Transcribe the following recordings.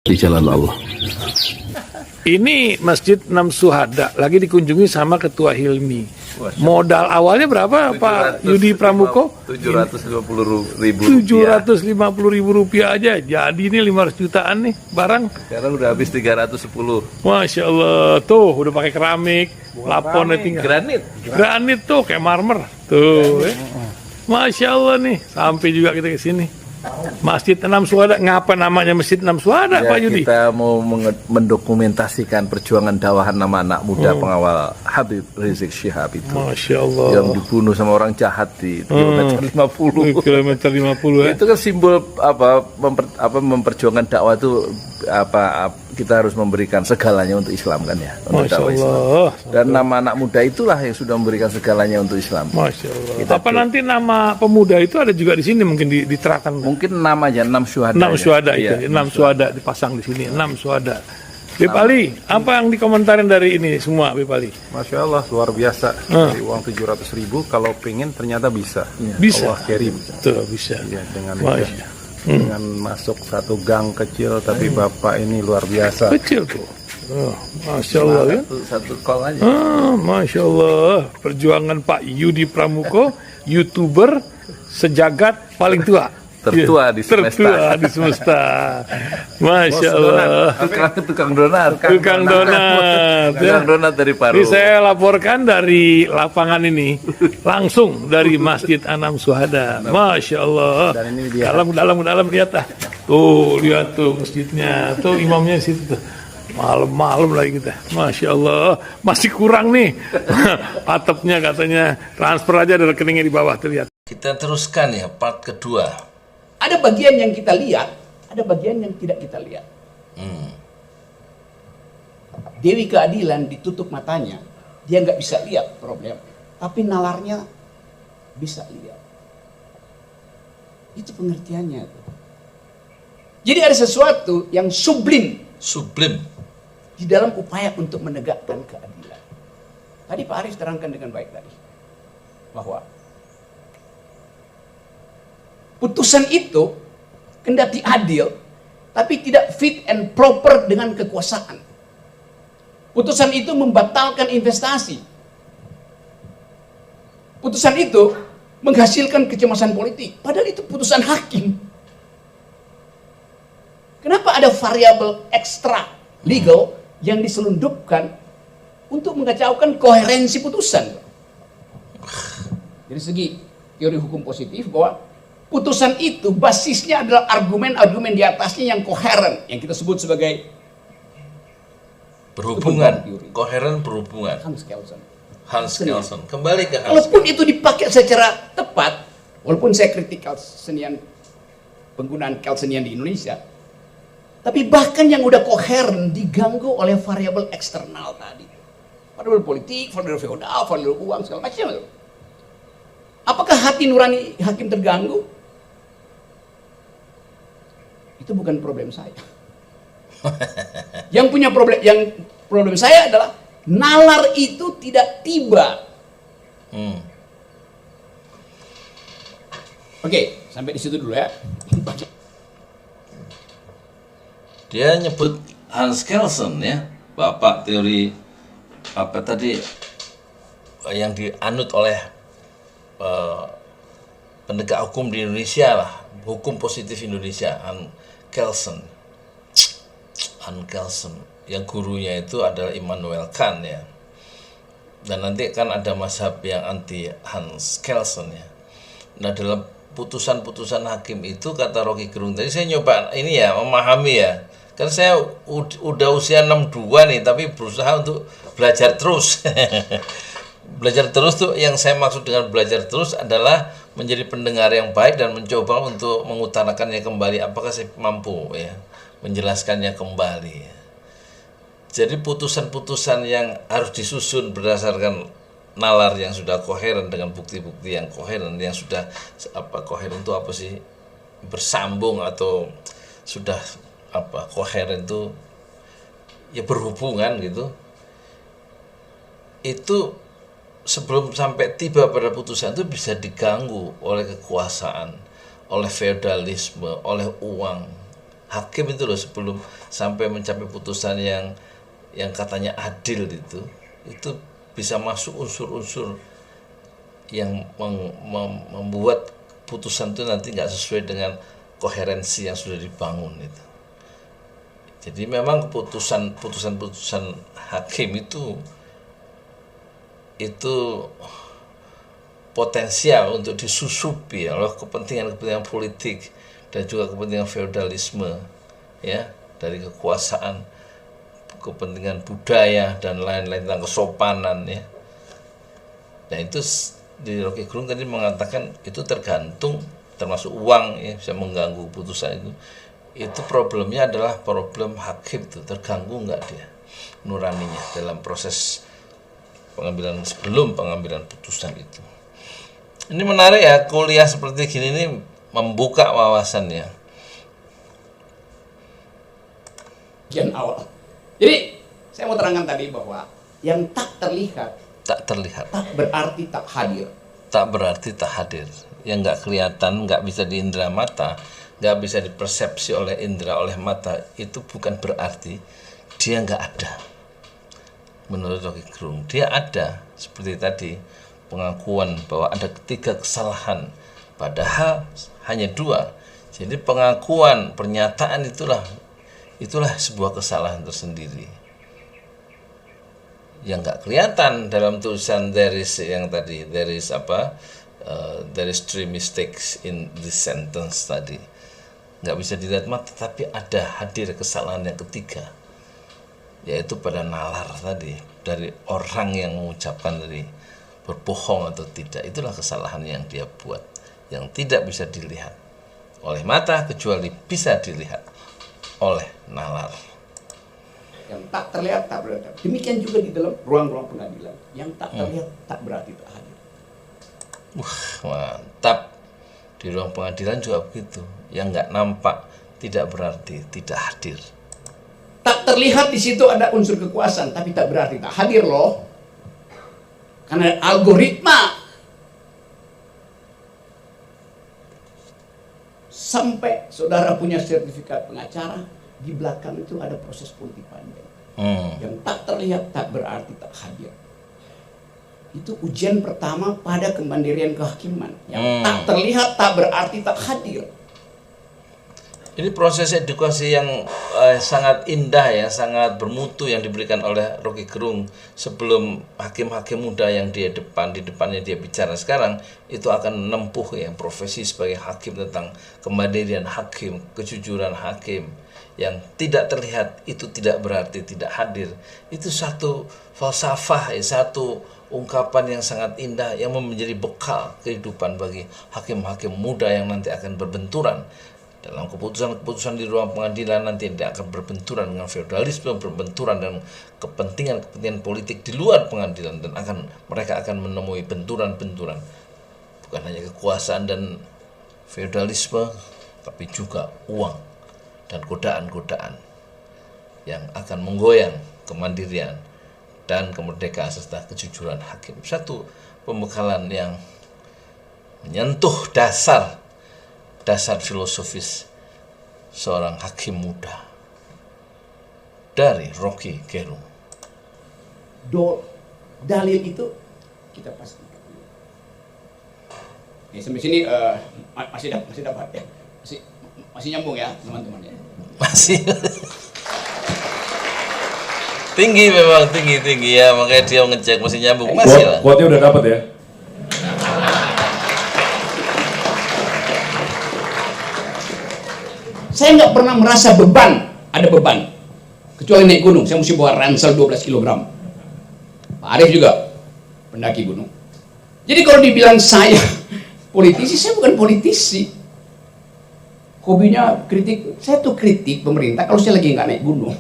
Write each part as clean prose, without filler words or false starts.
di jalan Allah. Ini Masjid Enam Syuhada lagi dikunjungi sama Ketua Hilmi. Modal awalnya berapa Pak Yudi Pramuko? 750.000 Rp750.000 aja. Jadi ini 500 jutaan nih barang. Sekarang udah habis 310. Masya Allah, tuh udah pakai keramik, laponnya tinggal. Granit tuh kayak marmer. Tuh, Masya Allah nih, sampai juga kita ke sini. Masjid Enam Syuhada, ngapa namanya Masjid Enam Syuhada, Ya, Pak Yudi? kita mau mendokumentasikan perjuangan dakwah nama anak muda pengawal Habib Rizik Syihab itu. Masya Allah. Yang dibunuh sama orang jahat di kilometer 50. Kilometer 50 ya. Itu kan simbol memperjuangkan dakwah itu kita harus memberikan segalanya untuk Islam kan ya, untuk Masya dakwah Islam. Allah. Dan nama anak muda itulah yang sudah memberikan segalanya untuk Islam. Masya Allah. Kita Apa nanti nama pemuda itu ada juga di sini mungkin diterapkan? Mungkin namanya 6 syuhada. Enam aja. syuhada Iya, itu, 6 syuhada dipasang di sini, 6 syuhada. Bip Ali, apa yang dikomentarin dari ini semua, Bip Ali? Masya Allah, luar biasa. Dari uang 700.000, kalau pengen ternyata bisa. Bisa. Allah kirim. Tuh, bisa. Ya, dengan Masya. dengan masuk satu gang kecil, tapi Bapak ini luar biasa. Kecil tuh. Oh, Masya Allah ya. Satu call aja. Masya Allah. Perjuangan Pak Yudi Pramuko, YouTuber sejagat paling tua. Tertua di semesta. Tertua di semesta. Masya Allah. Tukang donat. Tukang donat. Tukang donat dari Paru. Ini saya laporkan dari lapangan ini, langsung dari Masjid Enam Syuhada. Masya Allah. Dan ini dia. Dalam lihat ah. Tuh lihat tuh masjidnya, tuh imamnya di situ tuh. Malam-malam lagi kita. Masya Allah. Masih kurang nih. Atapnya katanya transfer aja dari rekeningnya di bawah terlihat. Kita teruskan ya part kedua. Ada bagian yang kita lihat, ada bagian yang tidak kita lihat. Dewi Keadilan ditutup matanya, dia nggak bisa lihat problem, tapi nalarnya bisa lihat. Itu pengertiannya. Jadi ada sesuatu yang sublim di dalam upaya untuk menegakkan keadilan. Tadi Pak Arief terangkan dengan baik tadi, bahwa putusan itu kendati adil, tapi tidak fit and proper dengan kekuasaan. Putusan itu membatalkan investasi. Putusan itu menghasilkan kecemasan politik. Padahal itu putusan hakim. Kenapa ada variabel ekstra legal yang diselundupkan untuk mengacaukan koherensi putusan? Dari segi teori hukum positif bahwa putusan itu basisnya adalah argumen-argumen di atasnya yang koheren, yang kita sebut sebagai Berhubungan, koheren berhubungan. Hans Kelsen. Hans Kelsen. Kembali ke Hans. Walaupun itu dipakai secara tepat, walaupun saya kritik Kelsenian, penggunaan Kelsenian di Indonesia, tapi bahkan yang udah koheren diganggu oleh variabel eksternal tadi. Variabel politik, variabel feodal, variabel uang, segala macam. Apakah hati nurani hakim terganggu? Itu bukan problem saya. Yang punya problem saya adalah nalar itu tidak tiba. Oke, sampai di situ dulu ya. Dia nyebut Hans Kelsen ya, bapak teori apa tadi yang dianut oleh penegak hukum di Indonesia lah, hukum positif Indonesia, Hans Kelsen, yang gurunya itu adalah Immanuel Kant ya. Dan nanti kan ada mazhab yang anti Hans Kelsen ya. Nah dalam putusan-putusan hakim itu kata Rocky Gerung tadi, saya nyoba ini ya memahami ya. Kan saya udah usia 62 nih, tapi berusaha untuk belajar terus. Belajar terus tuh, yang saya maksud dengan belajar terus adalah menjadi pendengar yang baik dan mencoba untuk mengutarakannya kembali. Apakah saya mampu ya menjelaskannya kembali ya. Jadi putusan-putusan yang harus disusun berdasarkan nalar yang sudah koheren dengan bukti-bukti yang koheren, yang sudah koheren itu apa sih, bersambung atau sudah koheren itu ya berhubungan gitu. Itu sebelum sampai tiba pada putusan itu bisa diganggu oleh kekuasaan, oleh feodalisme, oleh uang, hakim itu loh, sebelum sampai mencapai putusan yang katanya adil itu bisa masuk unsur-unsur yang membuat putusan itu nanti nggak sesuai dengan koherensi yang sudah dibangun itu. Jadi memang putusan hakim itu potensial untuk disusupi oleh kepentingan politik dan juga kepentingan feodalisme, ya, dari kekuasaan, kepentingan budaya dan lain-lain tentang kesopanan, ya. Nah itu di Rocky Gerung tadi mengatakan itu tergantung, termasuk uang, ya, bisa mengganggu putusan itu. Itu problemnya adalah problem hakim tuh, terganggu nggak dia nuraninya dalam proses pengambilan sebelum pengambilan putusan itu. Ini menarik ya, kuliah seperti gini ini membuka wawasannya. Bagian awal. Jadi saya mau terangkan tadi bahwa yang tak terlihat Tak berarti tak hadir. Tak berarti tak hadir. Yang nggak kelihatan, nggak bisa diindra mata, nggak bisa dipersepsi oleh indera, oleh mata, itu bukan berarti dia nggak ada. Menurut Rocky Gerung, dia ada. Seperti tadi, pengakuan bahwa ada 3 kesalahan, padahal hanya 2. Jadi pengakuan, pernyataan itulah sebuah kesalahan tersendiri yang nggak kelihatan dalam tulisan there is 3 mistakes in this sentence tadi, nggak bisa dilihat mata, tapi ada hadir kesalahan yang ketiga, yaitu pada nalar tadi, dari orang yang mengucapkan tadi berbohong atau tidak. Itulah kesalahan yang dia buat, yang tidak bisa dilihat oleh mata kecuali bisa dilihat oleh nalar. Yang tak terlihat tak berarti. Demikian juga di dalam ruang-ruang pengadilan, yang tak terlihat tak berarti tak hadir. Mantap. Di ruang pengadilan juga begitu, yang nggak nampak tidak berarti tidak hadir. Tak terlihat di situ ada unsur kekuasaan, tapi tak berarti tak hadir loh. Karena algoritma sampai saudara punya sertifikat pengacara, di belakang itu ada proses politik panjang. Yang tak terlihat tak berarti tak hadir. Itu ujian pertama pada kemandirian kehakiman. Yang tak terlihat tak berarti tak hadir. Ini proses edukasi yang sangat indah ya, sangat bermutu yang diberikan oleh Rocky Gerung sebelum hakim-hakim muda yang di depannya dia bicara sekarang itu akan menempuh ya profesi sebagai hakim, tentang kemandirian hakim, kejujuran hakim. Yang tidak terlihat itu tidak berarti tidak hadir. Itu satu falsafah, satu ungkapan yang sangat indah yang menjadi bekal kehidupan bagi hakim-hakim muda yang nanti akan berbenturan dalam keputusan-keputusan di ruang pengadilan. Nanti dia akan berbenturan dengan feodalisme, berbenturan dengan kepentingan politik di luar pengadilan, dan mereka akan menemui benturan-benturan, bukan hanya kekuasaan dan feodalisme, tapi juga uang dan godaan-godaan yang akan menggoyang kemandirian dan kemerdekaan serta kejujuran hakim. Satu pembekalan yang menyentuh dasar filosofis seorang hakim muda dari Rocky Gerung. Dalil itu kita pastikan. Ini sampai sini masih dapat ya, masih nyambung ya teman-teman ya. Masih tinggi, memang tinggi ya, makanya dia ngecek masih nyambung. Masih lah. Kuatnya udah dapat ya. Saya nggak pernah merasa ada beban, kecuali naik gunung. Saya mesti bawa ransel 12 kg. Pak Arief juga pendaki gunung. Jadi kalau dibilang saya politisi, saya bukan politisi. Hobinya kritik. Saya tuh kritik pemerintah kalau saya lagi nggak naik gunung.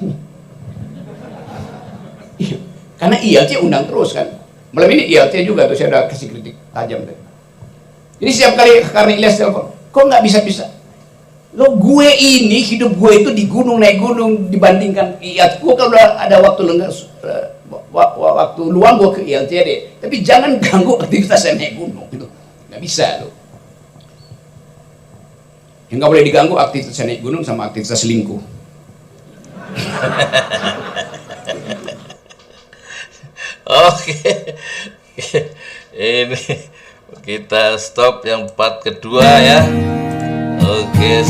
Karena ILC undang terus kan. Malam ini ILC juga tuh saya udah kasih kritik tajam tuh. Jadi setiap kali karena Ilyas telepon, kok nggak bisa? Lo gue ini hidup gue itu di gunung, naik gunung dibandingkan ILC. Gue kalau udah ada waktu lenggang, waktu luang gue ke ILC deh. Tapi jangan ganggu aktivitas saya naik gunung gitu. Nggak bisa lo. Yang nggak boleh diganggu aktivitas naik gunung sama aktivitas selingkuh. Oke, ini kita stop yang part kedua ya. Oke.